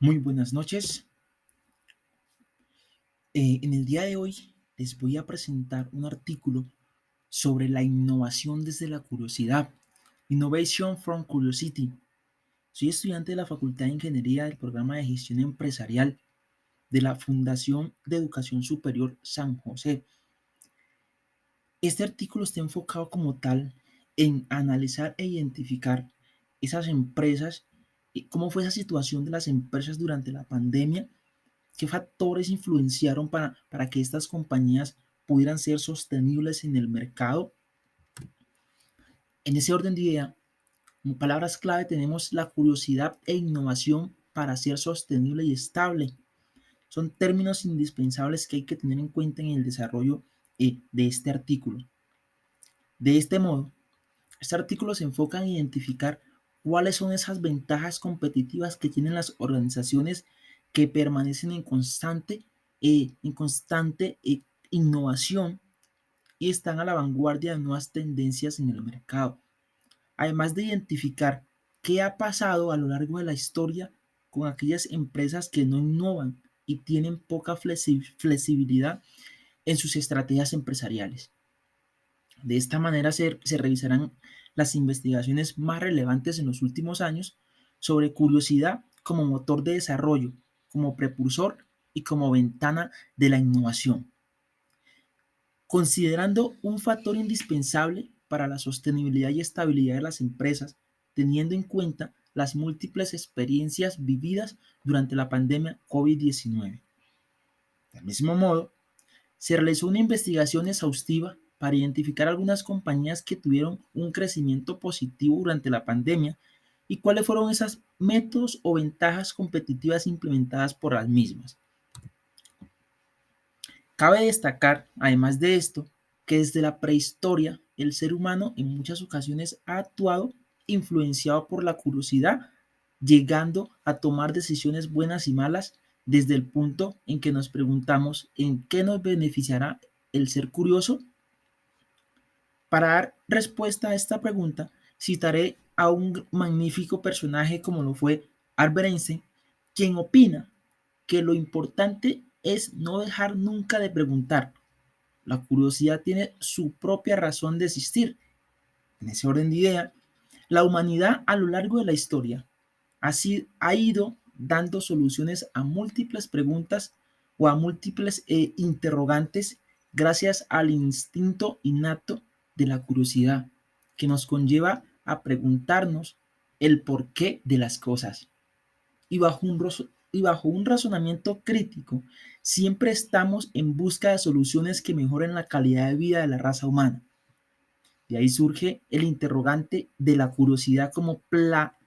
Muy buenas noches. En el día de hoy les voy a presentar un artículo sobre la innovación desde la curiosidad. Innovation from Curiosity. Soy estudiante de la Facultad de Ingeniería del programa de Gestión Empresarial de la Fundación de Educación Superior San José. Este artículo está enfocado como tal en analizar e identificar esas empresas, y cómo fue esa situación de las empresas durante la pandemia. ¿Qué factores influenciaron para que estas compañías pudieran ser sostenibles en el mercado? En ese orden de idea, como palabras clave tenemos la curiosidad e innovación para ser sostenible y estable. Son términos indispensables que hay que tener en cuenta en el desarrollo de este artículo. De este modo, este artículo se enfoca en identificar cuáles son esas ventajas competitivas que tienen las organizaciones que permanecen en constante innovación y están a la vanguardia de nuevas tendencias en el mercado. Además de identificar qué ha pasado a lo largo de la historia con aquellas empresas que no innovan y tienen poca flexibilidad en sus estrategias empresariales. De esta manera se revisarán las investigaciones más relevantes en los últimos años sobre curiosidad como motor de desarrollo, como precursor y como ventana de la innovación, considerando un factor indispensable para la sostenibilidad y estabilidad de las empresas, teniendo en cuenta las múltiples experiencias vividas durante la pandemia COVID-19. Del mismo modo, se realizó una investigación exhaustiva para identificar algunas compañías que tuvieron un crecimiento positivo durante la pandemia y cuáles fueron esos métodos o ventajas competitivas implementadas por las mismas. Cabe destacar, además de esto, que desde la prehistoria el ser humano en muchas ocasiones ha actuado influenciado por la curiosidad, llegando a tomar decisiones buenas y malas desde el punto en que nos preguntamos en qué nos beneficiará el ser curioso. Para dar respuesta a esta pregunta, citaré a un magnífico personaje como lo fue Albert Einstein, quien opina que lo importante es no dejar nunca de preguntar. La curiosidad tiene su propia razón de existir. En ese orden de idea, la humanidad a lo largo de la historia ha ido dando soluciones a múltiples preguntas o a múltiples interrogantes gracias al instinto innato de la curiosidad, que nos conlleva a preguntarnos el porqué de las cosas. Y bajo un razonamiento crítico, siempre estamos en busca de soluciones que mejoren la calidad de vida de la raza humana. De ahí surge el interrogante de la curiosidad como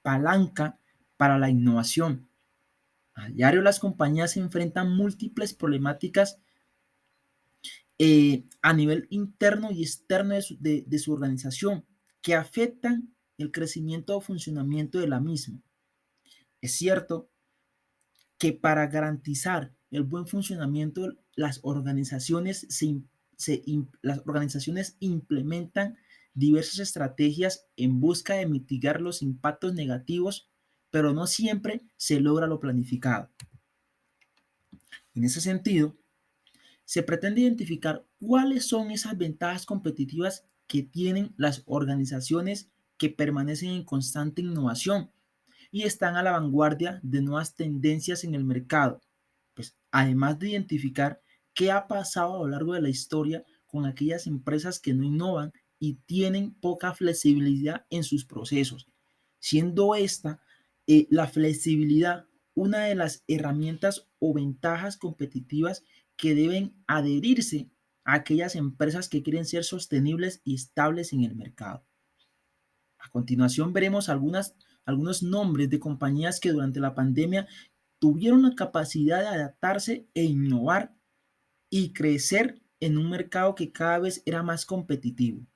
palanca para la innovación. A diario las compañías se enfrentan múltiples problemáticas a nivel interno y externo de su organización que afectan el crecimiento o funcionamiento de la misma. Es cierto que para garantizar el buen funcionamiento, las organizaciones implementan diversas estrategias en busca de mitigar los impactos negativos, pero no siempre se logra lo planificado. En ese sentido, se pretende identificar cuáles son esas ventajas competitivas que tienen las organizaciones que permanecen en constante innovación y están a la vanguardia de nuevas tendencias en el mercado. Pues además de identificar qué ha pasado a lo largo de la historia con aquellas empresas que no innovan y tienen poca flexibilidad en sus procesos, siendo esta la flexibilidad una de las herramientas o ventajas competitivas que deben adherirse a aquellas empresas que quieren ser sostenibles y estables en el mercado. A continuación veremos algunos nombres de compañías que durante la pandemia tuvieron la capacidad de adaptarse e innovar y crecer en un mercado que cada vez era más competitivo,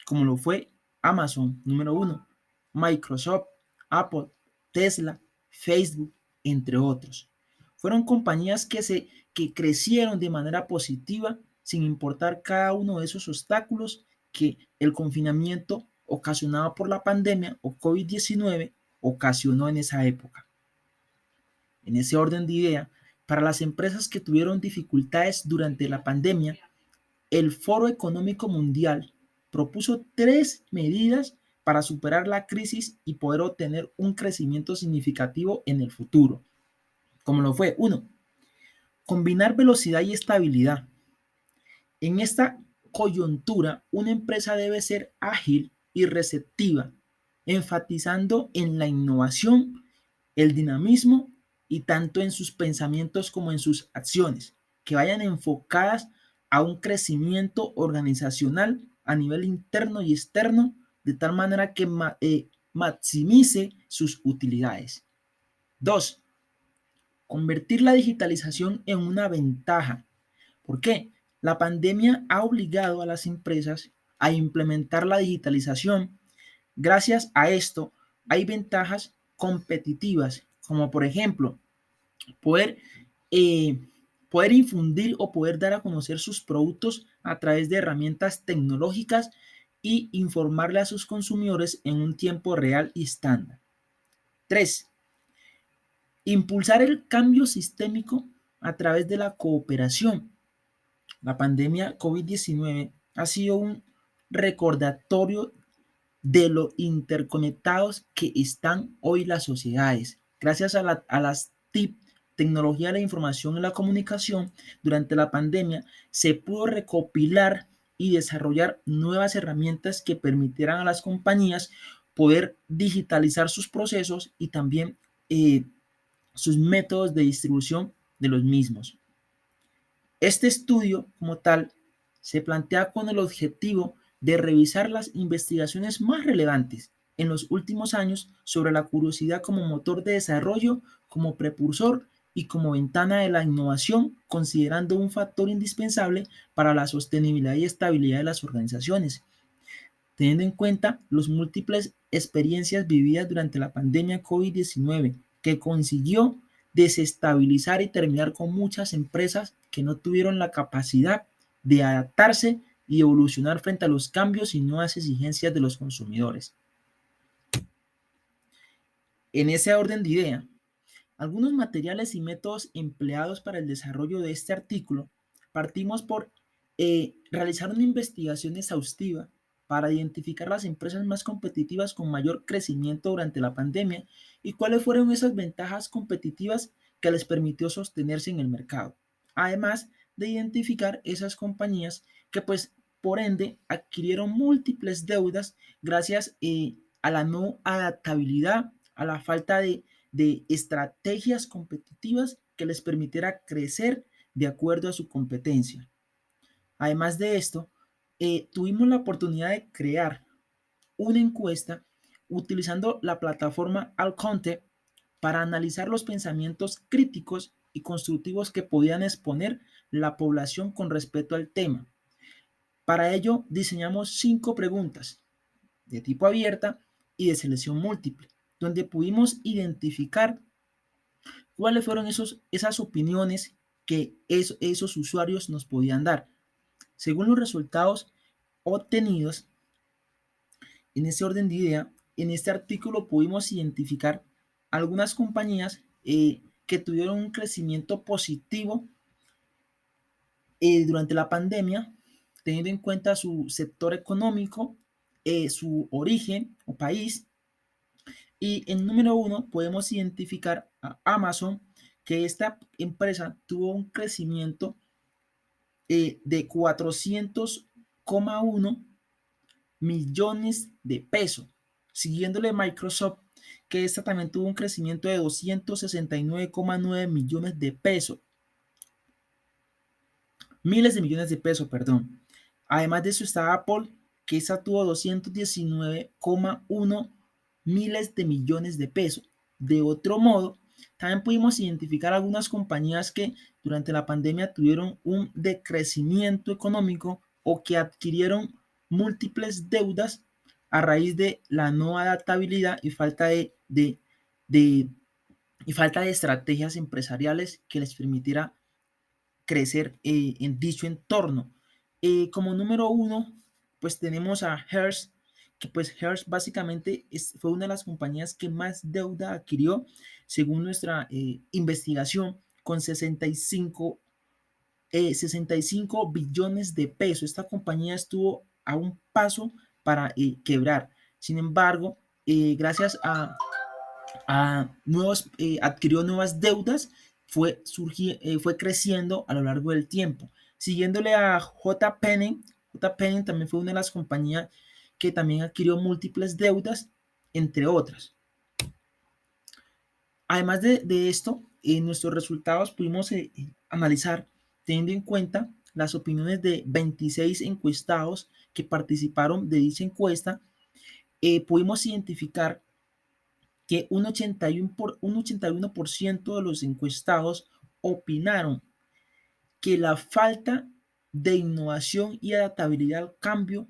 como lo fue Amazon, número uno, Microsoft, Apple, Tesla, Facebook, entre otros. Fueron compañías que crecieron de manera positiva sin importar cada uno de esos obstáculos que el confinamiento ocasionado por la pandemia o COVID-19 ocasionó en esa época. En ese orden de idea, para las empresas que tuvieron dificultades durante la pandemia, el Foro Económico Mundial propuso 3 medidas para superar la crisis y poder obtener un crecimiento significativo en el futuro. Como lo fue, uno, combinar velocidad y estabilidad. En esta coyuntura, una empresa debe ser ágil y receptiva, enfatizando en la innovación, el dinamismo y tanto en sus pensamientos como en sus acciones, que vayan enfocadas a un crecimiento organizacional a nivel interno y externo, de tal manera que maximice sus utilidades. Dos, convertir la digitalización en una ventaja. ¿Por qué? La pandemia ha obligado a las empresas a implementar la digitalización. Gracias a esto, hay ventajas competitivas, como por ejemplo, poder, eh, poder infundir o poder dar a conocer sus productos a través de herramientas tecnológicas y informarle a sus consumidores en un tiempo real y estándar. 3. Impulsar el cambio sistémico a través de la cooperación. La pandemia COVID-19 ha sido un recordatorio de lo interconectados que están hoy las sociedades. Gracias a las TIC, tecnología de la información y la comunicación, durante la pandemia se pudo recopilar y desarrollar nuevas herramientas que permitieran a las compañías poder digitalizar sus procesos y también sus métodos de distribución de los mismos. Este estudio, como tal, se plantea con el objetivo de revisar las investigaciones más relevantes en los últimos años sobre la curiosidad como motor de desarrollo, como precursor y como ventana de la innovación, considerando un factor indispensable para la sostenibilidad y estabilidad de las organizaciones. Teniendo en cuenta las múltiples experiencias vividas durante la pandemia COVID-19, que consiguió desestabilizar y terminar con muchas empresas que no tuvieron la capacidad de adaptarse y evolucionar frente a los cambios y nuevas exigencias de los consumidores. En ese orden de idea, algunos materiales y métodos empleados para el desarrollo de este artículo, partimos por realizar una investigación exhaustiva para identificar las empresas más competitivas con mayor crecimiento durante la pandemia y cuáles fueron esas ventajas competitivas que les permitió sostenerse en el mercado. Además de identificar esas compañías que pues por ende adquirieron múltiples deudas gracias a la no adaptabilidad, a la falta de estrategias competitivas que les permitiera crecer de acuerdo a su competencia. Además de esto, tuvimos la oportunidad de crear una encuesta utilizando la plataforma Alconte para analizar los pensamientos críticos y constructivos que podían exponer la población con respecto al tema. Para ello, diseñamos 5 preguntas de tipo abierta y de selección múltiple, donde pudimos identificar cuáles fueron esas opiniones que esos usuarios nos podían dar. Según los resultados obtenidos en ese orden de idea, en este artículo pudimos identificar algunas compañías que tuvieron un crecimiento positivo durante la pandemia, teniendo en cuenta su sector económico, su origen o país. Y en número 1 podemos identificar a Amazon, que esta empresa tuvo un crecimiento de 400,1 millones de pesos, siguiéndole Microsoft, que esta también tuvo un crecimiento de 269,9 millones de pesos, miles de millones de pesos, perdón. Además de eso está Apple, que esta tuvo 219,1 miles de millones de pesos. De otro modo, también pudimos identificar algunas compañías que durante la pandemia tuvieron un decrecimiento económico o que adquirieron múltiples deudas a raíz de la no adaptabilidad y falta de estrategias empresariales que les permitiera crecer en dicho entorno. Como número 1, pues tenemos a Hertz, que pues Hertz básicamente fue una de las compañías que más deuda adquirió según nuestra investigación, con 65 billones de pesos. Esta compañía estuvo a un paso para quebrar. Sin embargo, gracias adquirió nuevas deudas, fue creciendo a lo largo del tiempo. Siguiéndole a J. Penning también fue una de las compañías que también adquirió múltiples deudas, entre otras. Además de esto, en nuestros resultados pudimos analizar, teniendo en cuenta las opiniones de 26 encuestados que participaron de dicha encuesta, pudimos identificar que un 81% de los encuestados opinaron que la falta de innovación y adaptabilidad al cambio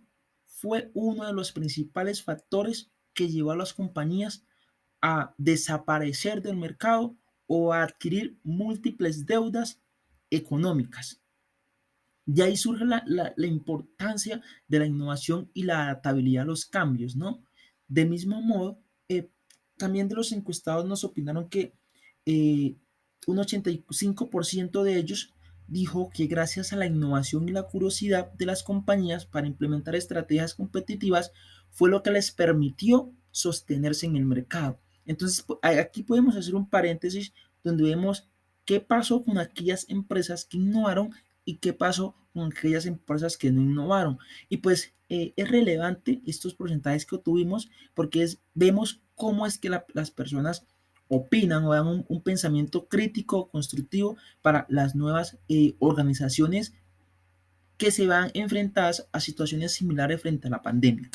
fue uno de los principales factores que llevó a las compañías a desaparecer del mercado o a adquirir múltiples deudas económicas. De ahí surge la importancia de la innovación y la adaptabilidad a los cambios, ¿no? De mismo modo, también de los encuestados nos opinaron que eh, un 85% de ellos dijo que gracias a la innovación y la curiosidad de las compañías para implementar estrategias competitivas fue lo que les permitió sostenerse en el mercado. Entonces, aquí podemos hacer un paréntesis donde vemos qué pasó con aquellas empresas que innovaron y qué pasó con aquellas empresas que no innovaron. Y pues es relevante estos porcentajes que obtuvimos porque vemos cómo es que las personas opinan o dan un pensamiento crítico, constructivo para las nuevas organizaciones que se van enfrentadas a situaciones similares frente a la pandemia.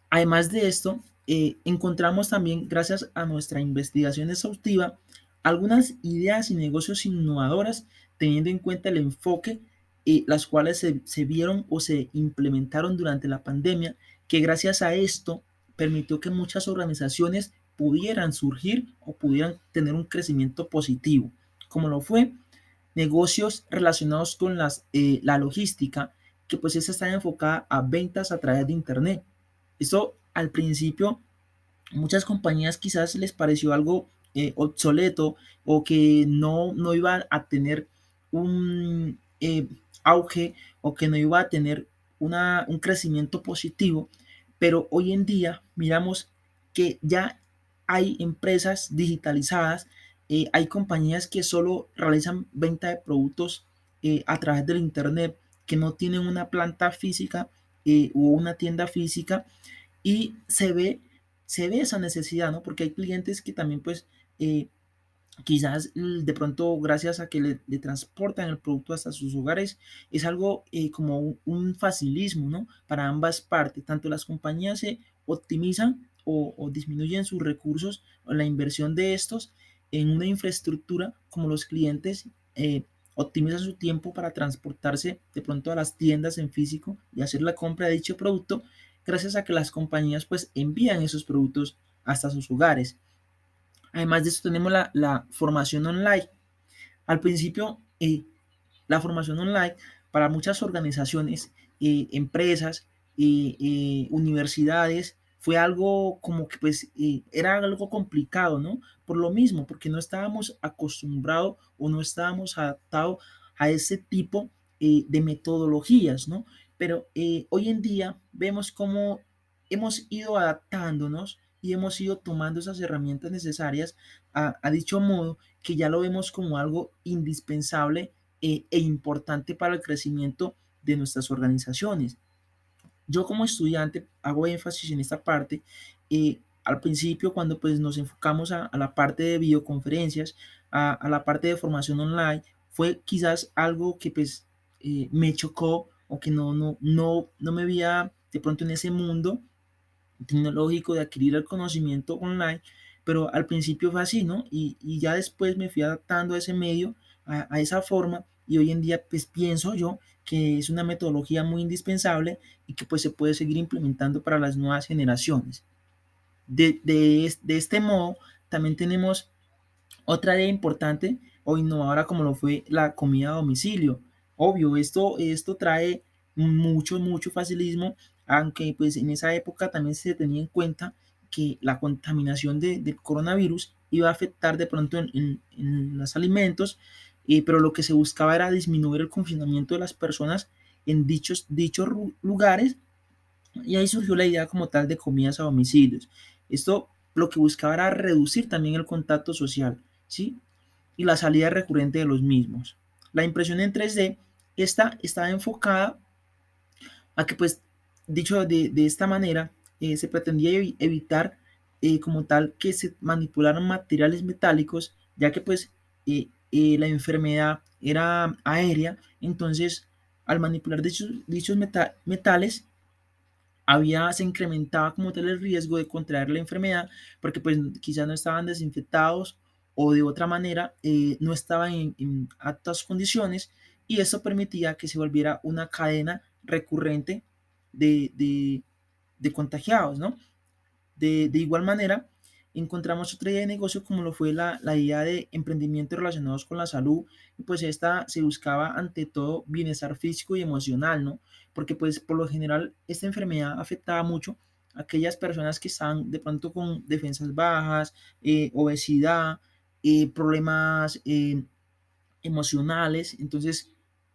Además de esto, encontramos también, gracias a nuestra investigación exhaustiva, algunas ideas y negocios innovadoras teniendo en cuenta el enfoque, las cuales se vieron o se implementaron durante la pandemia, que gracias a esto permitió que muchas organizaciones pudieran surgir o pudieran tener un crecimiento positivo, como lo fue negocios relacionados con la logística, que pues esa está enfocada a ventas a través de Internet. Esto al principio, muchas compañías quizás les pareció algo obsoleto o que no iba a tener un auge o que no iba a tener un crecimiento positivo, pero hoy en día miramos que ya hay empresas digitalizadas, hay compañías que solo realizan venta de productos a través del Internet, que no tienen una planta física o una tienda física y se ve esa necesidad, ¿no? Porque hay clientes que también pues quizás de pronto gracias a que le transportan el producto hasta sus hogares, es algo como un facilismo, ¿no? Para ambas partes, tanto las compañías se optimizan o disminuyen sus recursos o la inversión de estos en una infraestructura, como los clientes optimizan su tiempo para transportarse de pronto a las tiendas en físico y hacer la compra de dicho producto, gracias a que las compañías pues envían esos productos hasta sus hogares. Además de eso tenemos la formación online. Al principio, la formación online para muchas organizaciones, empresas, universidades, fue algo como que pues era algo complicado, ¿no? Por lo mismo, porque no estábamos acostumbrados o no estábamos adaptados a ese tipo de metodologías, ¿no? Pero hoy en día vemos cómo hemos ido adaptándonos y hemos ido tomando esas herramientas necesarias a dicho modo que ya lo vemos como algo indispensable e importante para el crecimiento de nuestras organizaciones. Yo como estudiante hago énfasis en esta parte. Al principio, cuando pues nos enfocamos a la parte de videoconferencias, a la parte de formación online, fue quizás algo que pues me chocó o que no me veía de pronto en ese mundo tecnológico de adquirir el conocimiento online, pero al principio fue así, ¿no? Y ya después me fui adaptando a ese medio, a esa forma, y hoy en día pues pienso yo que es una metodología muy indispensable y que pues se puede seguir implementando para las nuevas generaciones. De este modo, también tenemos otra idea importante o innovadora como lo fue la comida a domicilio. Obvio, esto trae mucho facilismo aunque pues en esa época también se tenía en cuenta que la contaminación del coronavirus iba a afectar de pronto en los alimentos, pero lo que se buscaba era disminuir el confinamiento de las personas en dichos lugares, y ahí surgió la idea como tal de comidas a domicilios. Esto lo que buscaba era reducir también el contacto social, ¿sí? Y la salida recurrente de los mismos. La impresión en 3D, esta estaba enfocada a que, pues, dicho de esta manera, se pretendía evitar como tal que se manipularan materiales metálicos, ya que pues la enfermedad era aérea. Entonces al manipular dichos metales, se incrementaba como tal el riesgo de contraer la enfermedad, porque pues quizás no estaban desinfectados o de otra manera no estaban en aptas condiciones, y eso permitía que se volviera una cadena recurrente de, de contagiados, ¿no? De igual manera, encontramos otra idea de negocio como lo fue la idea de emprendimientos relacionados con la salud, y pues esta se buscaba ante todo bienestar físico y emocional, ¿no? Porque pues por lo general esta enfermedad afectaba mucho a aquellas personas que están de pronto con defensas bajas, obesidad, problemas emocionales. Entonces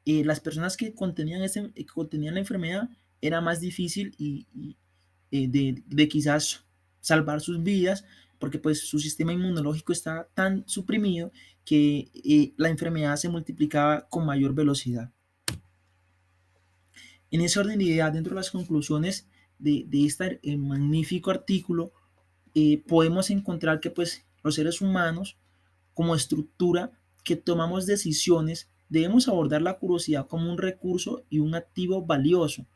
las personas que contenían la enfermedad era más difícil de quizás salvar sus vidas, porque pues su sistema inmunológico está tan suprimido que la enfermedad se multiplicaba con mayor velocidad. En ese orden de ideas, dentro de las conclusiones de este magnífico artículo, podemos encontrar que pues los seres humanos, como estructura que tomamos decisiones, debemos abordar la curiosidad como un recurso y un activo valioso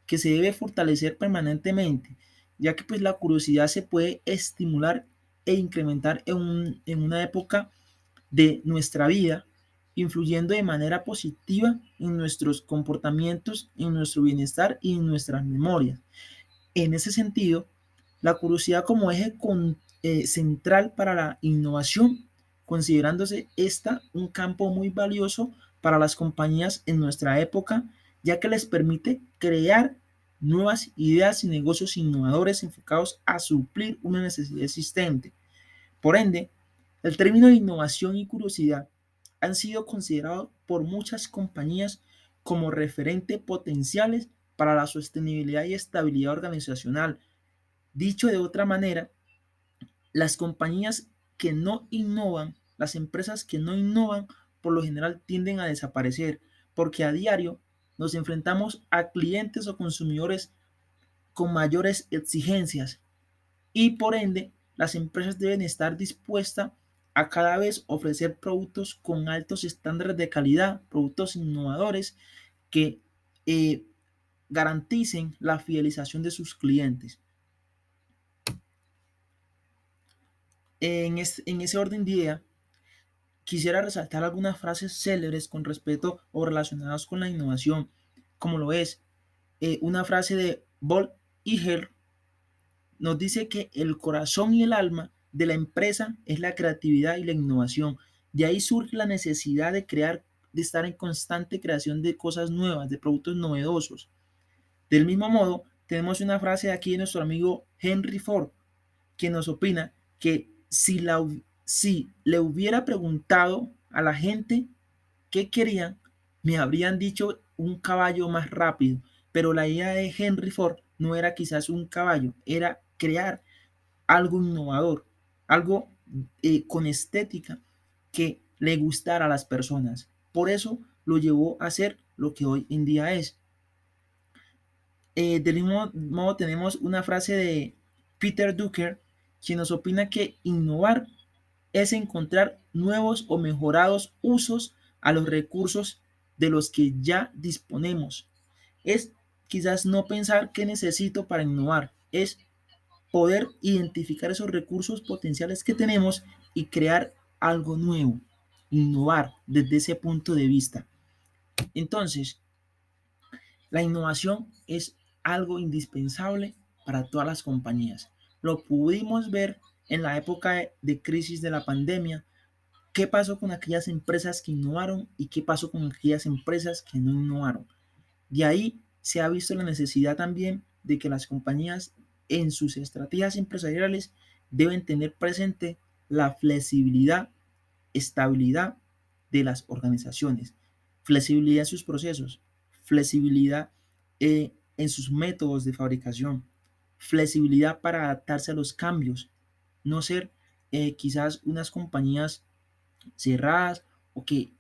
que se debe fortalecer permanentemente, ya que pues la curiosidad se puede estimular e incrementar en una época de nuestra vida, influyendo de manera positiva en nuestros comportamientos, en nuestro bienestar y en nuestras memorias. En ese sentido, la curiosidad como eje central para la innovación, considerándose esta un campo muy valioso para las compañías en nuestra época, ya que les permite crear nuevas ideas y negocios innovadores enfocados a suplir una necesidad existente. Por ende, el término de innovación y curiosidad han sido considerados por muchas compañías como referentes potenciales para la sostenibilidad y estabilidad organizacional. Dicho de otra manera, las compañías que no innovan, las empresas que no innovan, por lo general tienden a desaparecer, porque a diario nos enfrentamos a clientes o consumidores con mayores exigencias, y por ende las empresas deben estar dispuestas a cada vez ofrecer productos con altos estándares de calidad, productos innovadores que eh, garanticen la fidelización de sus clientes. En ese orden de idea, quisiera resaltar algunas frases célebres con respecto o relacionadas con la innovación, como lo es una frase de Bolt Iger. Nos dice que el corazón y el alma de la empresa es la creatividad y la innovación. De ahí surge la necesidad de crear, de estar en constante creación de cosas nuevas, de productos novedosos. Del mismo modo, tenemos una frase de aquí de nuestro amigo Henry Ford, que nos opina que si le hubiera preguntado a la gente qué querían, me habrían dicho un caballo más rápido. Pero la idea de Henry Ford no era quizás un caballo, era crear algo innovador, algo con estética que le gustara a las personas. Por eso lo llevó a ser lo que hoy en día es. Del mismo modo tenemos una frase de Peter Drucker, quien nos opina que innovar es encontrar nuevos o mejorados usos a los recursos de los que ya disponemos. Es quizás no pensar qué necesito para innovar, es poder identificar esos recursos potenciales que tenemos y crear algo nuevo, innovar desde ese punto de vista. Entonces, la innovación es algo indispensable para todas las compañías. Lo pudimos ver en la época de crisis de la pandemia. ¿Qué pasó con aquellas empresas que innovaron y qué pasó con aquellas empresas que no innovaron? De ahí se ha visto la necesidad también de que las compañías en sus estrategias empresariales deben tener presente la flexibilidad, estabilidad de las organizaciones, flexibilidad en sus procesos, flexibilidad en sus métodos de fabricación, flexibilidad para adaptarse a los cambios, no ser quizás unas compañías cerradas o que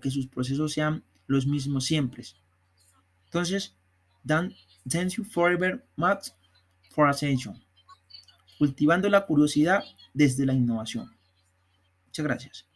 sus procesos sean los mismos siempre. Entonces, Dan, thank you forever much for attention. Cultivando la curiosidad desde la innovación. Muchas gracias.